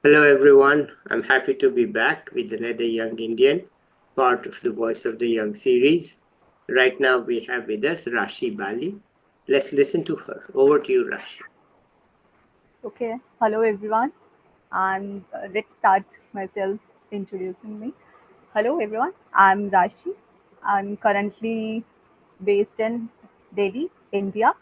Hello, everyone. I'm happy to be back with another Young Indian, part of the Voice of the Young series. Right now, we have with us Rashi Bali. Let's listen to her. Over to you, Rashi. Okay, hello everyone, and let's start myself introducing me. Hello everyone, I'm Rashi. I'm currently based in Delhi, India,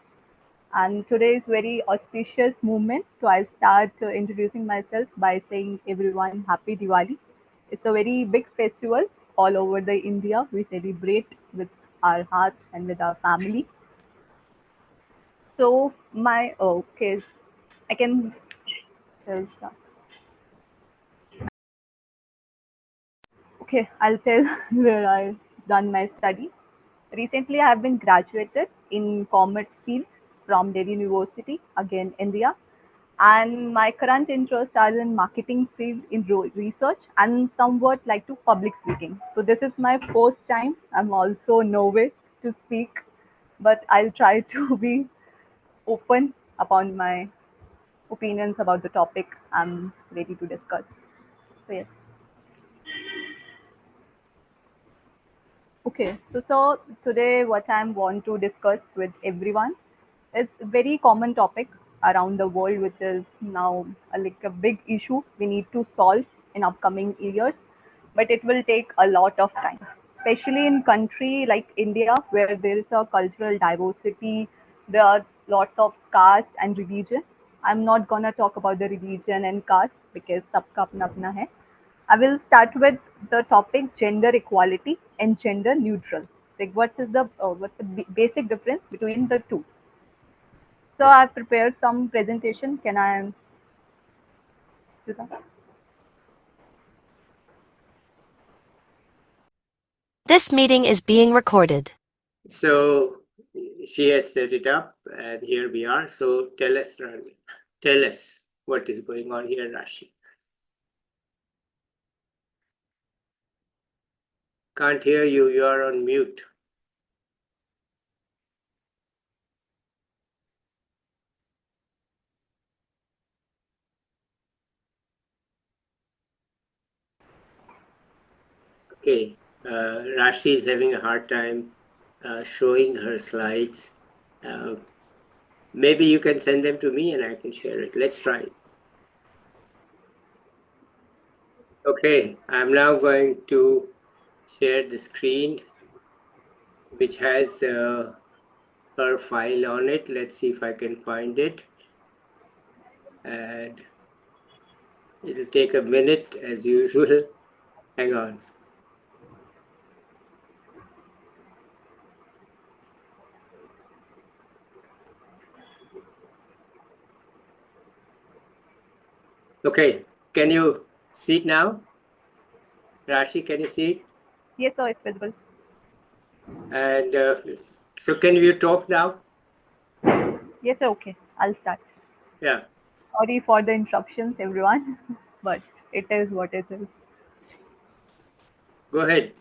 and today is very auspicious moment. So I start introducing myself by saying everyone happy Diwali. It's a very big festival all over the India. We celebrate with our hearts and with our family. So okay, I can tell. Okay, I'll tell where I've done my studies. Recently, I have been graduated in commerce field from Delhi University, again India, and my current interests are in marketing field in research and somewhat like to public speaking. So this is my first time. I'm also novice to speak, but I'll try to be open upon my opinions about the topic I'm ready to discuss. So yes. Okay, so today what I want to discuss with everyone is a very common topic around the world, which is now like a big issue we need to solve in upcoming years, but it will take a lot of time, especially in country like India where there is a cultural diversity, there are lots of caste and religion. I'm not gonna talk about the religion and caste because sabka apna apna hai. I will start with the topic gender equality and gender neutral. Like what's the basic difference between the two? So I've prepared some presentation. Can I do that? This meeting is being recorded. So, she has set it up, and here we are. So, tell us what is going on here, Rashi. Can't hear you. You are on mute. Okay. Rashi is having a hard time showing her slides. Uh, Maybe you can send them to me and I can share it. Let's try it. Okay, I'm now going to share the screen which has her file on it. Let's see if I can find it. And it'll take a minute as usual. Hang on. Okay, can you see it now? Rashi, can you see it? Yes, sir, it's visible. And so can you talk now? Yes, sir, okay. I'll start. Yeah, Sorry for the interruptions, everyone, but it is what it is. go ahead.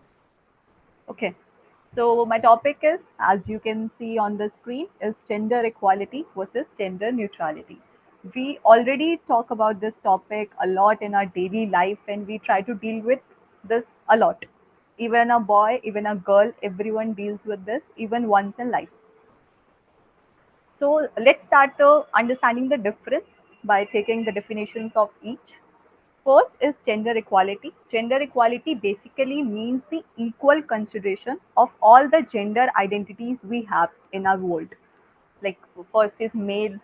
Okay. So my topic is, as you can see on the screen, is gender equality versus gender neutrality. We already talk about this topic a lot in our daily life, and we try to deal with this a lot. Even a boy, even a girl, everyone deals with this even once in life. So let's start understanding the difference by taking the definitions of each. First is gender equality. Gender equality basically means the equal consideration of all the gender identities we have in our world. Like first is male,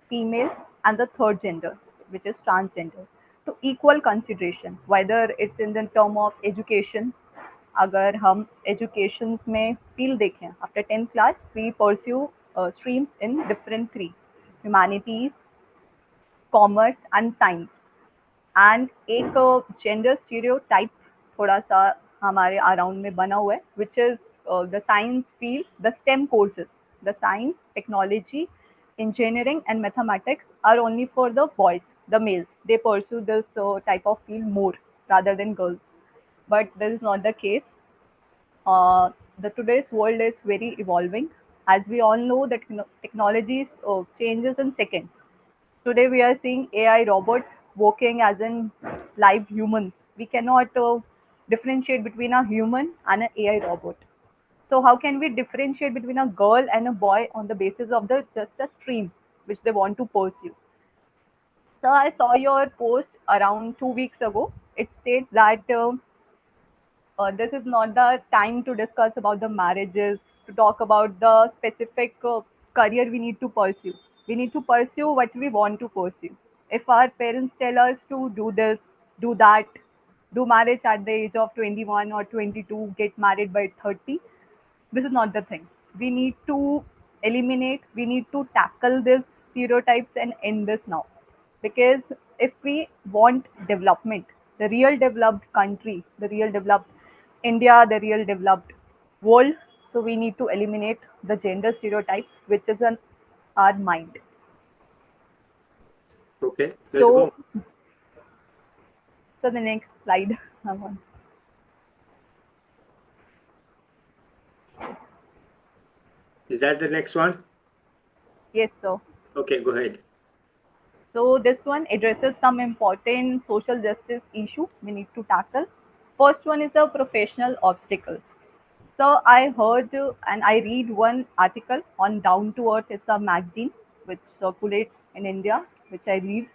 female, and the third gender, which is transgender. So equal consideration, whether it's in the term of education. अगर हम education में field देखें after 10th class we pursue streams in different three humanities commerce and science and एक gender stereotype थोड़ा सा हमारे around में बना हुआ है which is the science field the STEM courses the science technology engineering and mathematics are only for the boys, the males. They pursue this type of field more rather than girls. But this is not the case. The today's world is very evolving. As we all know, that technology changes in seconds. Today we are seeing AI robots working as in live humans. We cannot differentiate between a human and an AI robot. So how can we differentiate between a girl and a boy on the basis of the just a stream which they want to pursue? So I saw your post around 2 weeks ago. It states that this is not the time to discuss about the marriages, to talk about the specific career we need to pursue. We need to pursue what we want to pursue. If our parents tell us to do this, do that, do marriage at the age of 21 or 22, get married by 30, this is not the thing. We need to eliminate, we need to tackle these stereotypes and end this now. Because if we want development, the real developed country, the real developed India, the real developed world, so we need to eliminate the gender stereotypes which is in our mind. Okay, let's So, go. so the next slide. I want. Is that the next one? Yes, sir. Okay, go ahead. So this one addresses some important social justice issue we need to tackle. First one is the professional obstacles. So I heard and I read one article on Down to Earth. It's a magazine which circulates in India, which I read.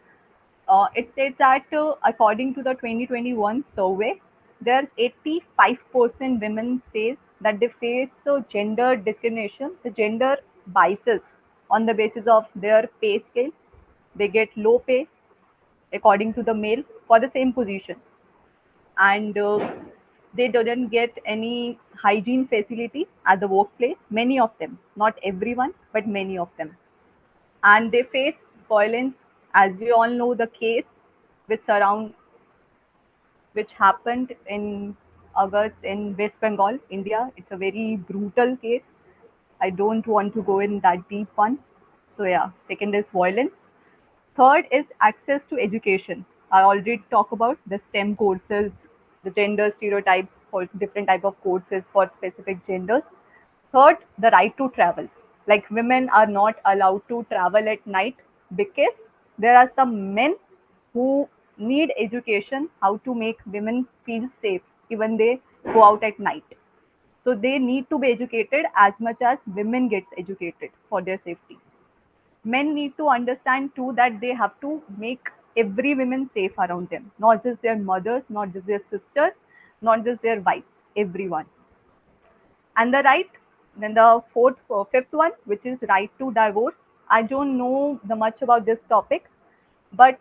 It states that according to the 2021 survey, there 85% women says that they face gender discrimination, the gender biases on the basis of their pay scale. They get low pay according to the male for the same position, and they didn't get any hygiene facilities at the workplace. Many of them, not everyone, but many of them, and they face violence, as we all know the case which surround which happened in August in West Bengal, India. It's a very brutal case. I don't want to go in that deep one. So yeah, second is violence. Third is access to education. I already talked about the STEM courses, the gender stereotypes for different type of courses for specific genders. Third, the right to travel. Like women are not allowed to travel at night because there are some men who need education how to make women feel safe even they go out at night. So they need to be educated as much as women gets educated for their safety. Men need to understand too that they have to make every woman safe around them, not just their mothers, not just their sisters, not just their wives, everyone. And the right, then the fifth one, which is right to divorce. I don't know the much about this topic, but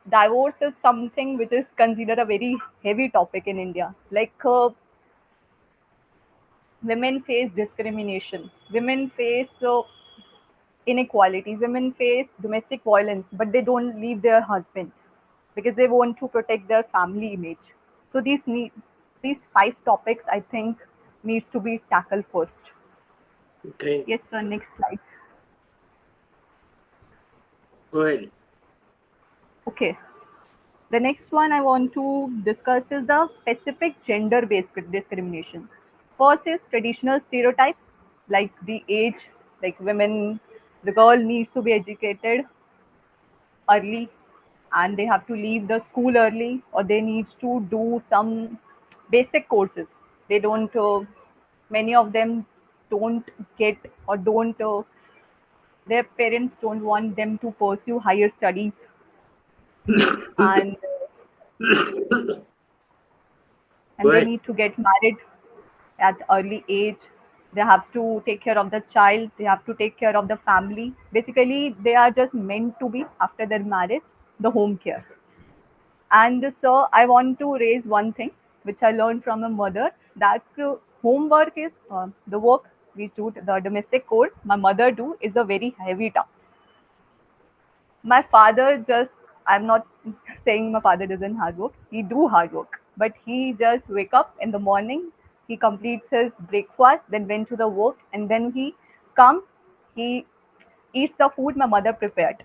divorce is something which is considered a very heavy topic in India. Like women face discrimination, women face inequalities. Women face domestic violence, but they don't leave their husband because they want to protect their family image. So these five topics I think needs to be tackled first. Okay, Yes, sir. Next slide. go ahead. Okay. The next one I want to discuss is the specific gender-based discrimination. First is traditional stereotypes like the age, like women, the girl needs to be educated early and they have to leave the school early or they need to do some basic courses. They don't many of them don't get or don't their parents don't want them to pursue higher studies, and Go they ahead. need to get married at early age. They have to take care of the child, they have to take care of the family. Basically they are just meant to be after their marriage the home care. And so I want to raise one thing which I learned from a mother, that homework is the work we do, the domestic chores my mother do is a very heavy task. My father just, I'm not saying my father doesn't hard work, he do hard work, but he just wake up in the morning, he completes his breakfast, then went to the work, and then he comes, he eats the food my mother prepared,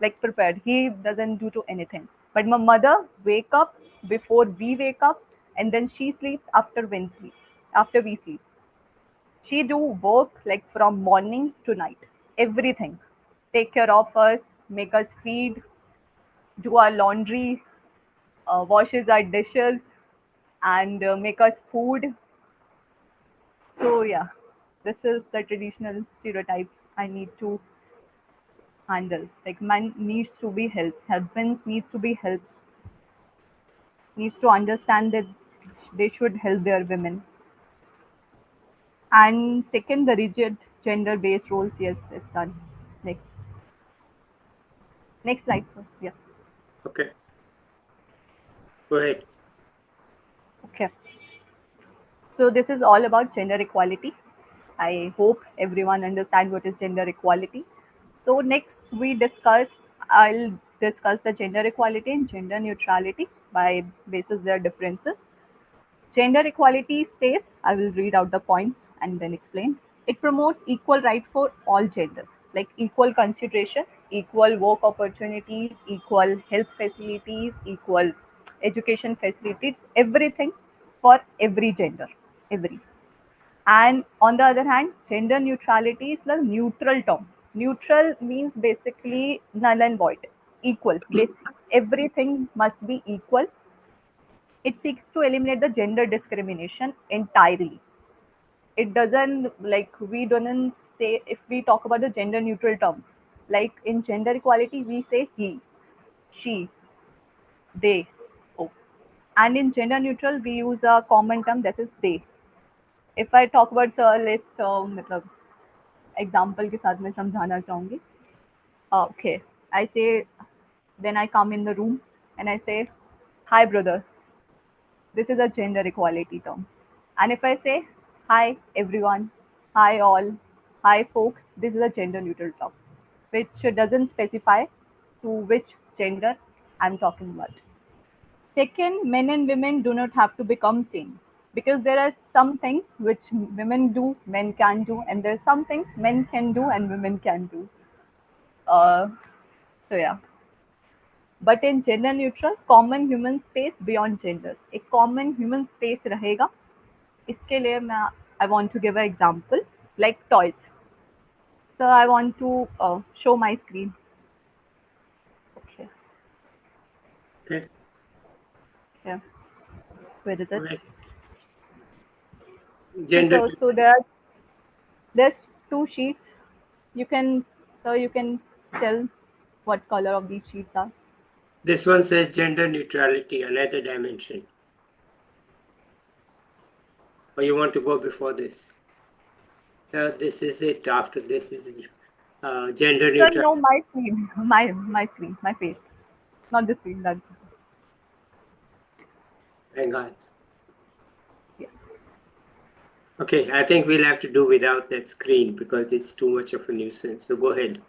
like prepared. He doesn't do to anything. But my mother wake up before we wake up, and then she sleeps after when sleep. After we sleep, she do work like from morning to night. Everything. Take care of us, make us feed, do our laundry, washes our dishes, and make us food. So yeah, this is the traditional stereotypes I need to handle. Like man needs to be helped, husbands needs to be helped, needs to understand that they should help their women. And second, the rigid gender-based roles. Yes, it's done. Next, next slide, sir. Yeah. Okay, go ahead. Okay. So this is all about gender equality. I hope everyone understands what is gender equality. So next I'll discuss the gender equality and gender neutrality by basis their differences. Gender equality states, I will read out the points and then explain. It promotes equal right for all genders, like equal consideration, equal work opportunities, equal health facilities, equal education facilities, everything for every gender, every. And on the other hand, gender neutrality is the neutral term. Neutral means basically null and void, equal. Everything must be equal. It seeks to eliminate the gender discrimination entirely. It doesn't, like, we don't say, if we talk about the gender neutral terms, like in gender equality we say he, she, they, oh, and in gender neutral we use a common term that is they. If I talk about, let's मतलब example के साथ मैं समझाना चाहूँगी. Okay, I say, then I come in the room and I say, hi brother. This is a gender equality term. And if I say, hi everyone, hi all, hi folks, this is a gender neutral term, which doesn't specify to which gender I'm talking about. Second, men and women do not have to become same, because there are some things which women do, men can do, and there's some things men can do and women can do. Uh, so yeah. But in gender neutral, common human space beyond genders. एक common human space रहेगा. इसके लिए मैं I want to give an example, like toys. So I want to show my screen. Okay. Okay, Yeah. Where is it? go ahead. Okay, Gender. so there's two sheets. You can, so you can tell what color of these sheets are. This one says gender neutrality, another dimension. Or you want to go before this? This is it. After this is gender So neutral. no, my screen, my screen, my face, not the screen. That Hang on. yeah. Okay, I think we'll have to do without that screen because it's too much of a nuisance. So go ahead.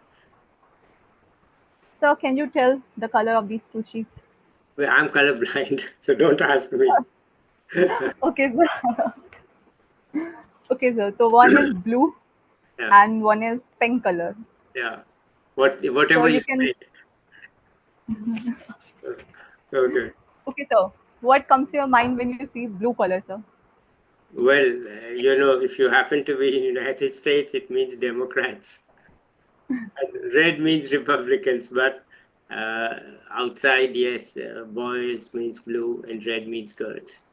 So can you tell the color of these two sheets? Well, I'm colorblind, so don't ask me. Okay, so okay, so one is blue Yeah, and one is pink color. yeah. So Whatever you you can, said. Okay. okay, so what comes to your mind when you see blue color, sir? Well, if you happen to be in United States, it means Democrats. And red means Republicans, but outside, yes, boys means blue and red means girls.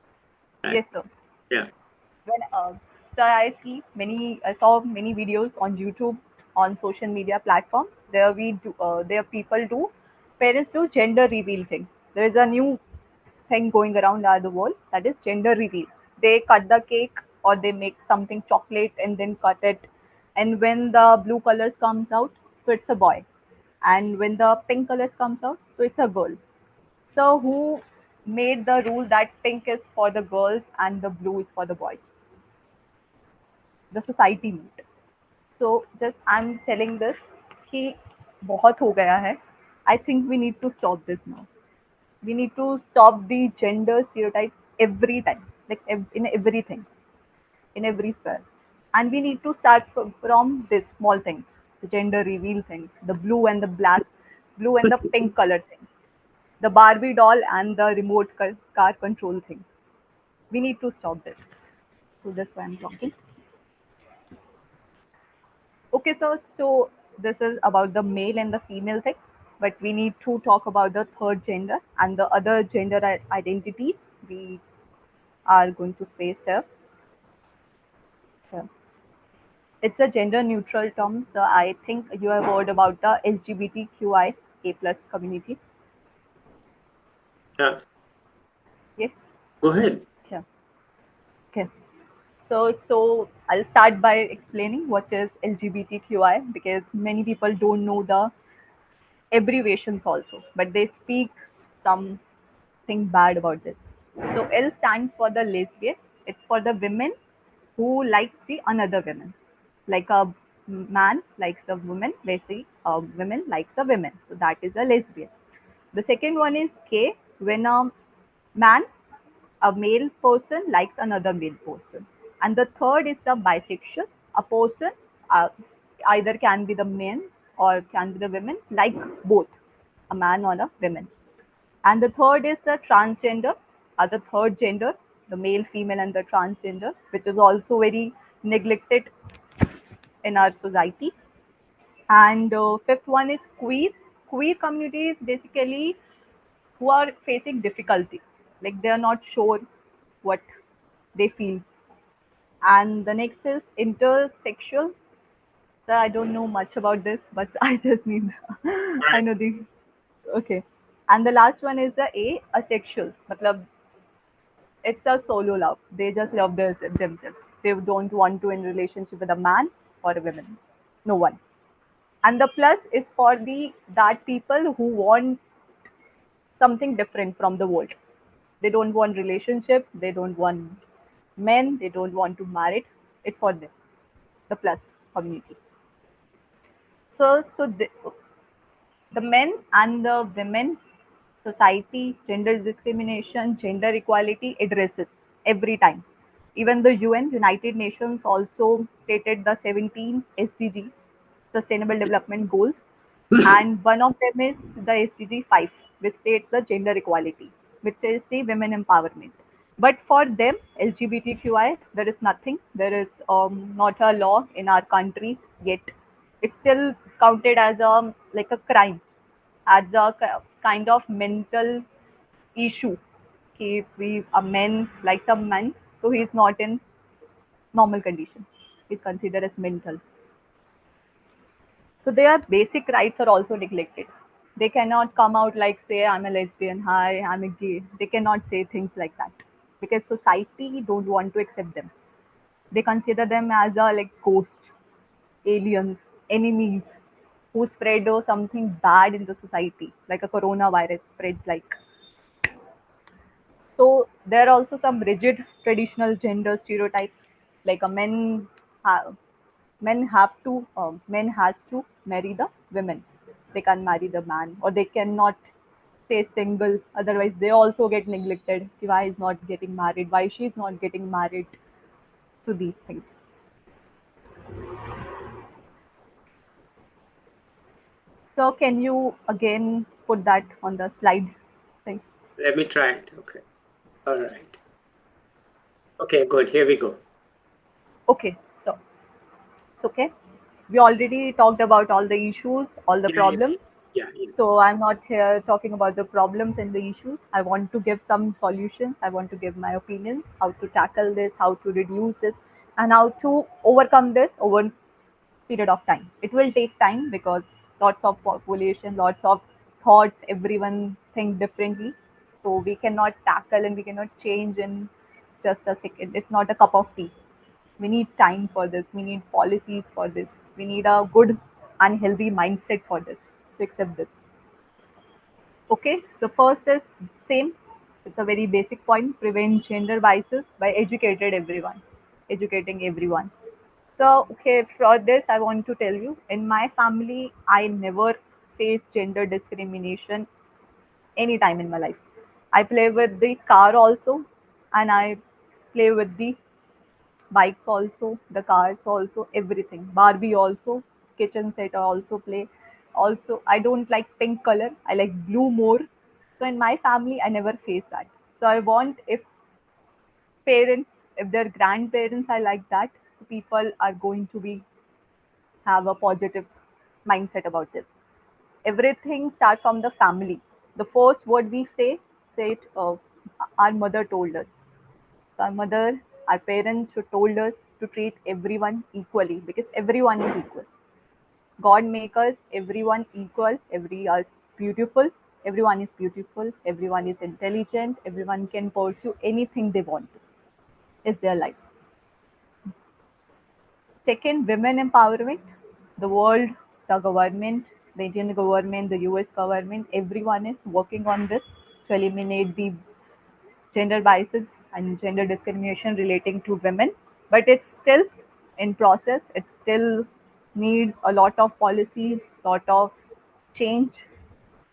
Right? Yes, sir. Yeah. When so I saw many videos on YouTube, on social media platform. There people do, parents do gender reveal thing. There is a new thing going around the world, that is gender reveal. They cut the cake or they make something chocolate and then cut it, and when the blue colors comes out, so it's a boy, and when the pink colors comes out, so it's a girl. So who made the rule that pink is for the girls and the blue is for the boys? The society made. So just I'm telling this कि बहुत हो गया है. I think we need to stop this now. We need to stop the gender stereotypes every time, like in everything, in every sphere. And we need to start from these small things, the gender reveal things, the blue and the black, blue and the pink color thing, the Barbie doll and the remote car control thing. We need to stop this. So that's why I'm talking. Okay, so this is about the male and the female thing. but we need to talk about the third gender and the other gender identities we are going to face here. Yeah. It's a gender neutral term. So I think you have heard about the LGBTQIA plus community. Yeah. Yes. Go ahead. Yeah. Okay. So I'll start by explaining what is LGBTQI because many people don't know the abbreviations also, but they speak something bad about this. So L stands for the lesbian. It's for the women who like the another women. Like a man likes a woman, basically a woman likes a woman. So that is a lesbian. The second one is K, when man, a male person likes another male person. And the third is the bisexual, a person uh, either can be the men or can be the women, like both a man or a woman. And the third is the transgender, the third gender, the male, female, and the transgender, which is also very neglected in our society. And fifth one is queer. Queer community is basically who are facing difficulty, like they are not sure what they feel. And the next is intersexual. So I don't know much about this, but I just need I Right. know the okay. And the last one is the asexual. Matlab, it's a solo love. They just love themselves. They don't want to in relationship with a man or a woman. No one. And the plus is for the that people who want something different from the world. They don't want relationships. They don't want men. They don't want to marry. It's for them. The plus community. So the men and the women society, gender discrimination, gender equality addresses every time. Even the UN, United Nations, also stated the 17 SDGs, Sustainable Development Goals, and one of them is the SDG 5, which states the gender equality, which is the women empowerment. But for them, LGBTQI, there is nothing. There is not a law in our country yet. It's still counted as a like a crime, as a kind of mental issue. If we a man like some man, so he's not in normal condition. He's considered as mental. So their basic rights are also neglected. They cannot come out like say I'm a lesbian, hi, I'm a gay. They cannot say things like that because society don't want to accept them. They consider them as a like ghost, aliens, enemies who spread something bad in the society, like a coronavirus spreads like. So there are also some rigid traditional gender stereotypes, like a ha- men has to marry the women. They can't marry the man, or they cannot stay single. Otherwise, they also get neglected. Why is not getting married? Why she is not getting married? To these things. So can you again put that on the slide thing? Let me try it. Okay. All right. Okay, good. Here we go. Okay, so it's okay. We already talked about all the issues, all the Yeah, yeah, problems. yeah, yeah. So I'm not here talking about the problems and the issues. I want to give some solutions. I want to give my opinions, how to tackle this, how to reduce this, and how to overcome this over period of time. It will take time because lots of population, lots of thoughts, everyone think differently. So we cannot tackle and we cannot change in just a second. It's not a cup of tea. We need time for this. We need policies for this. We need a good and healthy mindset for this to accept this. Okay, so first is same. It's a very basic point. Prevent gender biases by educating everyone. So, okay, for this, I want to tell you in my family, I never faced gender discrimination any time in my life. I play with the car also, and I play with the bikes also, the cars also, everything. Barbie also, kitchen set I also play. Also, I don't like pink color, I like blue more. So, in my family, I never face that. So, I want if parents, if their grandparents are like that, people are going to be have a positive mindset about this. everything starts from the family. The first word we say it, our mother told us. So our mother, our parents should told us to treat everyone equally because everyone is equal. God make us everyone equal, every us beautiful, everyone is beautiful, everyone is intelligent, everyone can pursue anything they want to. Is their life. Second, women empowerment. The world, the government, the Indian government, the US government, everyone is working on this to eliminate the gender biases and gender discrimination relating to women. But it's still in process. It still needs a lot of policy, lot of change.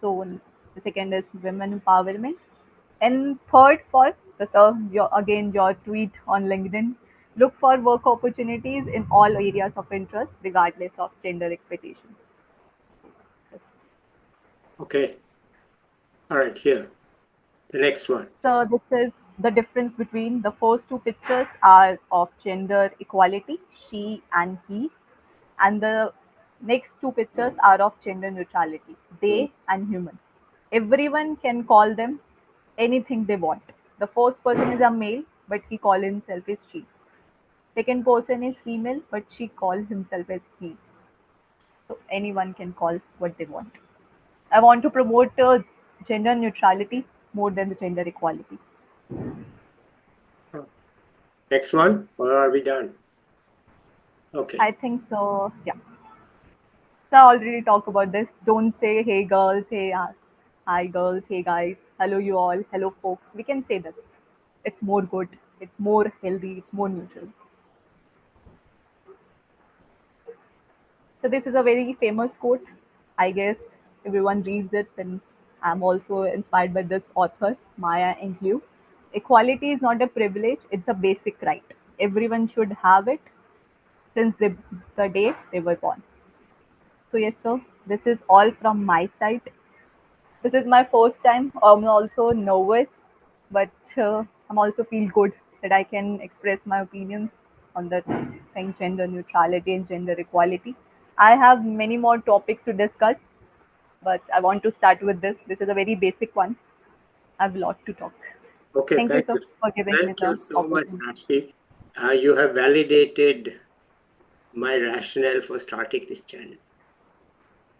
So the second is women empowerment. And third, for this, again your tweet on LinkedIn, look for work opportunities in all areas of interest, regardless of gender expectations. Yes. Okay. All right, here. The next one. So this is the difference between the first two pictures are of gender equality, she and he, and the next two pictures are of gender neutrality, they and human. Everyone can call them anything they want. The first person is a male, but he call himself as she. Second person is female, but she calls himself as he. So anyone can call what they want. I want to promote gender neutrality more than the gender equality. Next one, or are we done? Okay. I think so. Yeah. So I already talked about this. Don't say hey girls, hey hi girls, hey guys, hello you all, hello folks. We can say this. It's more good. It's more healthy. It's more neutral. So this is a very famous quote. I guess everyone reads it, and I'm also inspired by this author, Maya Angelou. Equality is not a privilege; it's a basic right. Everyone should have it since the day they were born. So yes, sir. This is all from my side. This is my first time. I'm also nervous, but I'm also feel good that I can express my opinions on the thing gender neutrality and gender equality. I have many more topics to discuss, but I want to start with this. This is a very basic one. I have a lot to talk. Okay, Thank you, thank sir, you. for giving me Thank you the so much, opportunity. Rashi. You have validated my rationale for starting this channel.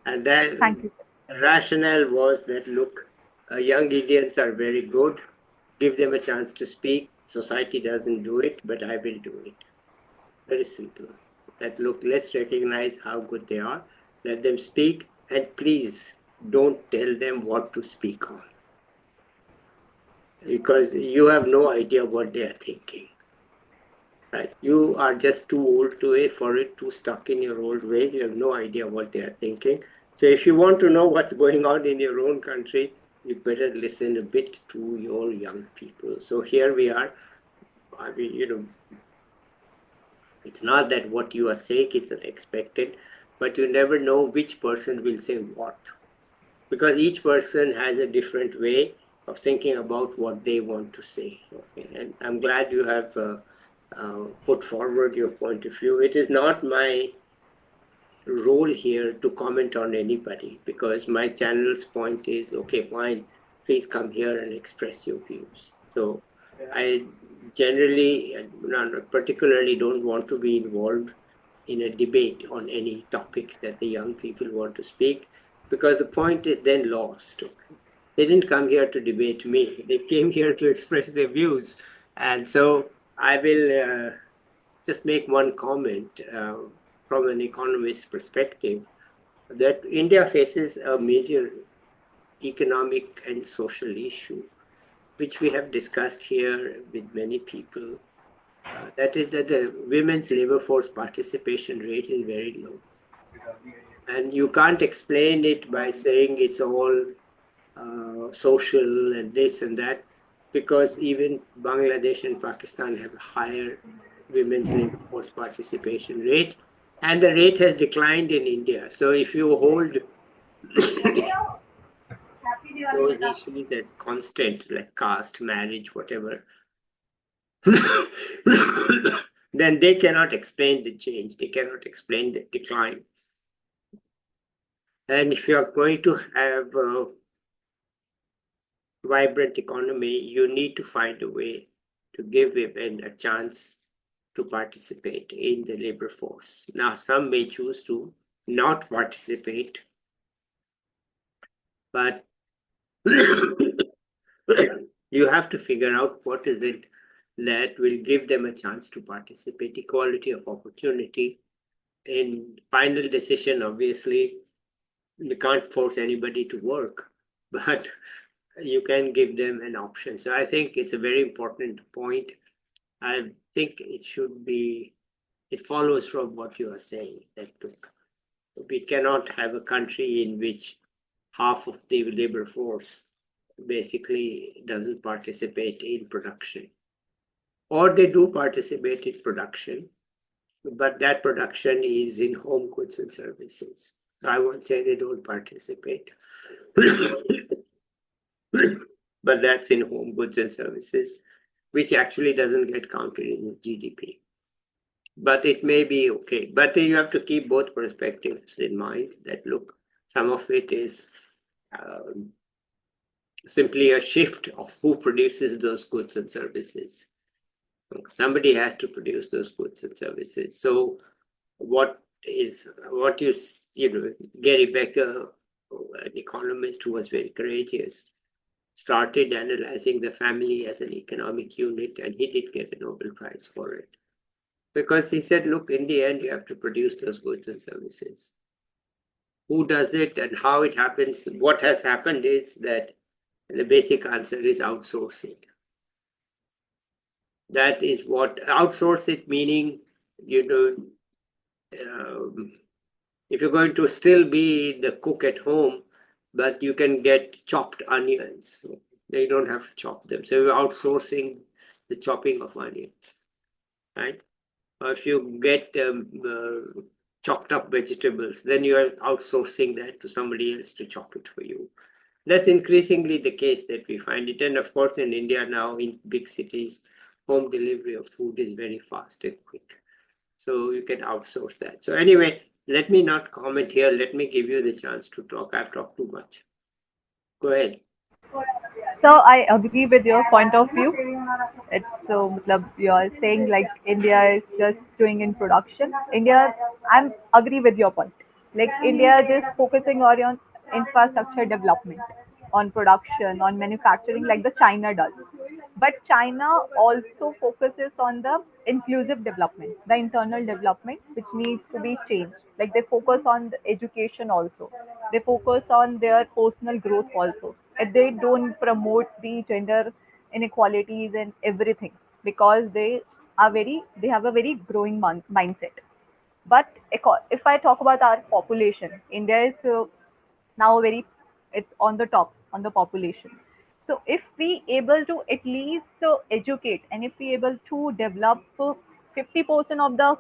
And that Thank you, sir. rationale was that, look, young Indians are very good. Give them a chance to speak. Society doesn't do it, but I will do it. Very simple. That, look, let's recognize how good they are. Let them speak. And please don't tell them what to speak on, because you have no idea what they are thinking. Right? You are just too old for it, too stuck in your old ways. You have no idea what they are thinking. So if you want to know what's going on in your own country, you better listen a bit to your young people. So here we are. I mean, it's not that what you are saying is unexpected, but you never know which person will say what, because each person has a different way of thinking about what they want to say. Okay? And I'm glad you have put forward your point of view. It is not my role here to comment on anybody, because my channel's point is, okay, fine, please come here and express your views. So I generally, particularly, don't want to be involved in a debate on any topic that the young people want to speak, because the point is then lost. Okay? They didn't come here to debate me. They came here to express their views. And so I will just make one comment from an economist's perspective, that India faces a major economic and social issue, which we have discussed here with many people. That is that the women's labor force participation rate is very low. And you can't explain it by saying it's all social and this and that, because even Bangladesh and Pakistan have a higher women's labor force participation rate, and the rate has declined in India. So if you hold those issues as constant, like caste, marriage, whatever, then they cannot explain the change. They cannot explain the decline. And if you are going to have a vibrant economy, you need to find a way to give women a chance to participate in the labor force. Now, some may choose to not participate, but you have to figure out what is it that will give them a chance to participate. Equality of opportunity. In final decision, obviously, you can't force anybody to work, but you can give them an option. So I think it's a very important point. I think it follows from what you are saying, that look, we cannot have a country in which half of the labor force basically doesn't participate in production. Or they do participate in production, but that production is in home goods and services. I won't say they don't participate, but that's in home goods and services, which actually doesn't get counted in GDP. But it may be okay. But you have to keep both perspectives in mind, that look, some of it is simply a shift of who produces those goods and services. Somebody has to produce those goods and services. So what Gary Becker, an economist who was very courageous, started analyzing the family as an economic unit, and he did get a Nobel Prize for it. Because he said, look, in the end, you have to produce those goods and services. Who does it and how it happens? What has happened is that the basic answer is outsourcing. That is what outsource it, meaning, if you're going to still be the cook at home, but you can get chopped onions. They don't have to chop them. So you're outsourcing the chopping of onions, right? Or if you get chopped up vegetables, then you are outsourcing that to somebody else to chop it for you. That's increasingly the case that we find it. And of course, in India now, in big cities, home delivery of food is very fast and quick. So you can outsource that. So anyway, let me not comment here. Let me give you the chance to talk. I've talked too much. Go ahead. So I agree with your point of view. It's so matlab, you're saying like India is just doing in production. I'm agree with your point. Like India is just focusing on infrastructure development, on production, on manufacturing, like the China does. But China also focuses on the inclusive development, the internal development, which needs to be changed. Like they focus on the education also. They focus on their personal growth also. And they don't promote the gender inequalities and everything because they have a very growing mindset. But if I talk about our population, India is now very, it's on the top on the population. So if we able to at least educate, and if we able to develop 50% of the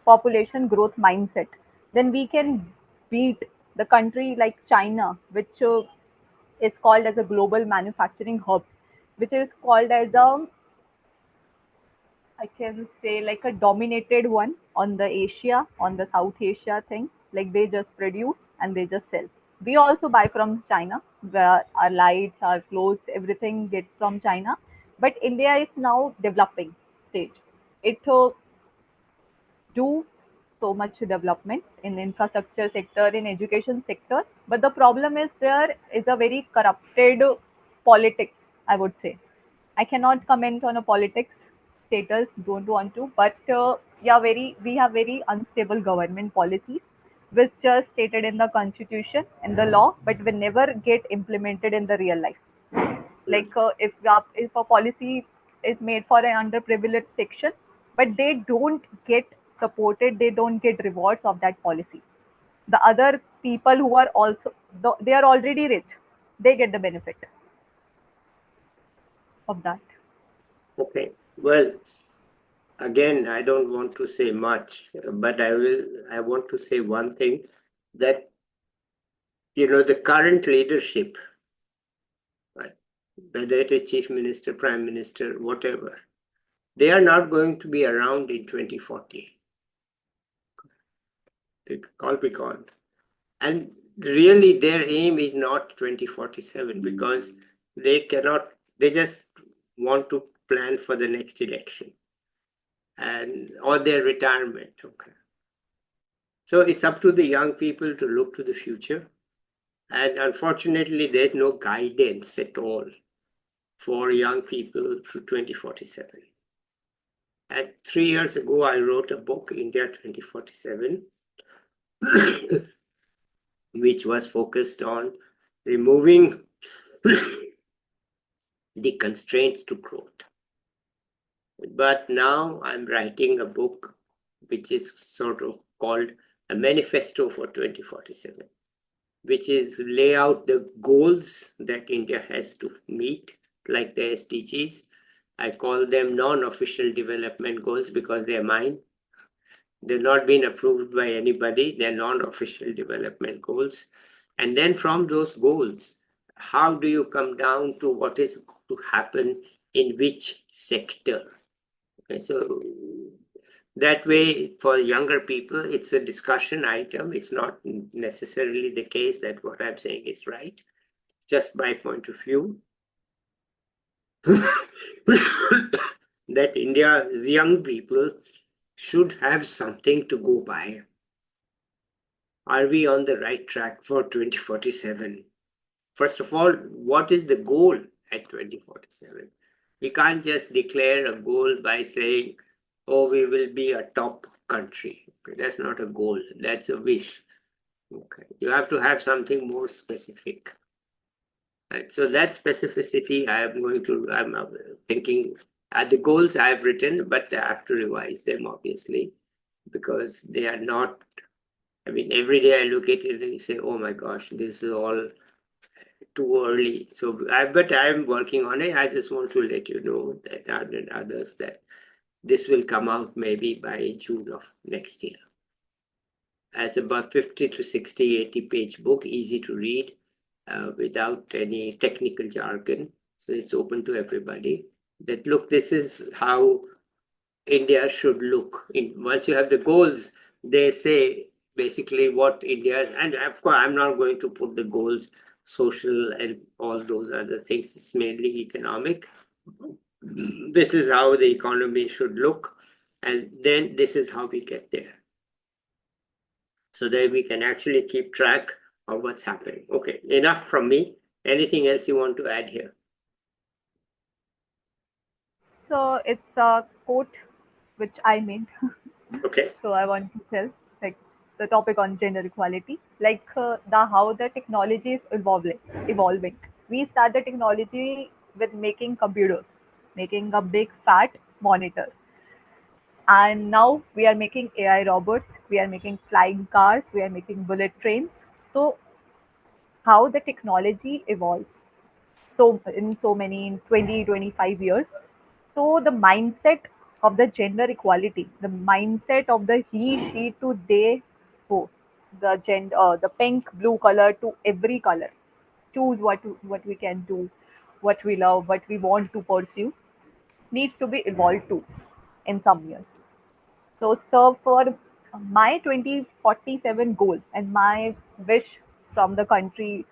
population growth mindset, then we can beat the country like China, which is called as a global manufacturing hub, which is called as a, I can say like a dominated one on the Asia, on the South Asia thing. Like they just produce and they just sell. We also buy from China, where our lights, our clothes, everything get from China. But India is now developing stage. It do so much development in infrastructure sector, in education sectors. But the problem is there is a very corrupted politics, I would say. I cannot comment on a politics status, don't want to, but yeah, we have very unstable government policies, which are stated in the constitution and the law, but will never get implemented in the real life. Like if a policy is made for an underprivileged section, but they don't get supported, they don't get rewards of that policy. The other people who are also they are already rich, they get the benefit of that. Okay. Well, again, I don't want to say much, but I want to say one thing, that, the current leadership, right, whether it is chief minister, prime minister, whatever, they are not going to be around in 2040. They all be gone. And really their aim is not 2047 because they just want to plan for the next election or their retirement. Okay. So it's up to the young people to look to the future. And unfortunately, there's no guidance at all for young people through 2047. And 3 years ago, I wrote a book, India 2047, which was focused on removing the constraints to growth. But now I'm writing a book which is sort of called a manifesto for 2047, which is lay out the goals that India has to meet, like the SDGs. I call them non-official development goals because they're mine. They've not been approved by anybody. They're non-official development goals. And then from those goals, how do you come down to what is to happen in which sector? Okay, so that way, for younger people, it's a discussion item. It's not necessarily the case that what I'm saying is right. It's just my point of view. That India's young people should have something to go by. Are we on the right track for 2047? First of all, what is the goal at 2047? We can't just declare a goal by saying, oh, we will be a top country. Okay, that's not a goal, that's a wish. Okay, you have to have something more specific. Right. So that specificity, I'm thinking the goals I've written, but I have to revise them obviously, because they are not, I mean, every day I look at it and say, oh my gosh, this is all too early. So, but I'm working on it. I just want to let you know that others that this will come out maybe by June of next year. As about 50 to 60, 80 page book, easy to read without any technical jargon. So it's open to everybody. That look, this is how India should look. Once you have the goals, they say basically what India, and of course, I'm not going to put the goals, social and all those other things. It's mainly economic. This is how the economy should look. And then this is how we get there. So that we can actually keep track of what's happening. Okay, enough from me. Anything else you want to add here? So it's a quote which I made. Okay. So I want to tell like the topic on gender equality, like the how the technology is evolving. We start the technology with making computers, making a big fat monitor, and now we are making AI robots, we are making flying cars, we are making bullet trains. So how the technology evolves so in so many in 20 25 years, so the mindset of the gender equality, the mindset of the he she to they who, the gender, the pink blue color to every color, choose what we can do, what we love, what we want to pursue, needs to be evolved too in some years. So for my 2047 goal and my wish from the country,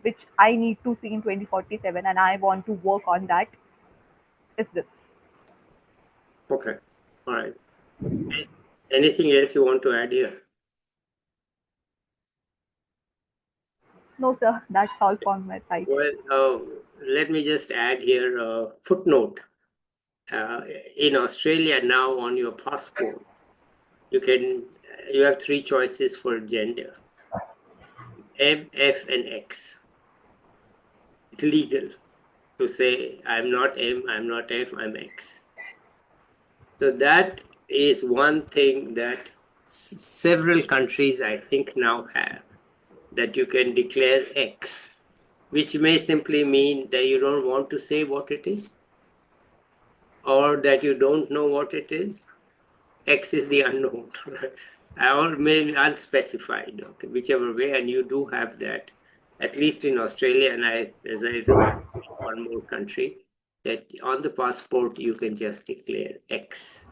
which I need to see in 2047, and I want to work on that, is this. Okay. All right. Anything else you want to add here? No, sir, that's all from my side. Well, let me just add here a footnote. In Australia now on your passport, you have three choices for gender: M, F, and X. It's legal to say I'm not M, I'm not F, I'm X. So that is one thing that several countries I think now have, that you can declare X, which may simply mean that you don't want to say what it is, or that you don't know what it is. X is the unknown, or maybe unspecified, okay, whichever way, and you do have that, at least in Australia, and as I remember, one more country, that on the passport you can just declare X.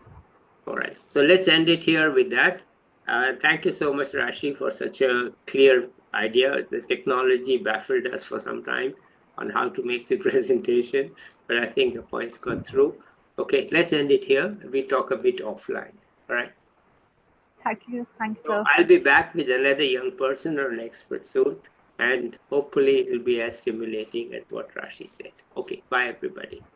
All right, so let's end it here with that. Thank you so much, Rashi, for such a clear idea. The technology baffled us for some time on how to make the presentation, but I think the points got through. Okay, let's end it here. We talk a bit offline. All right. Thank you, So sir. I'll be back with another young person or an expert soon, and hopefully it'll be as stimulating as what Rashi said. Okay, bye everybody.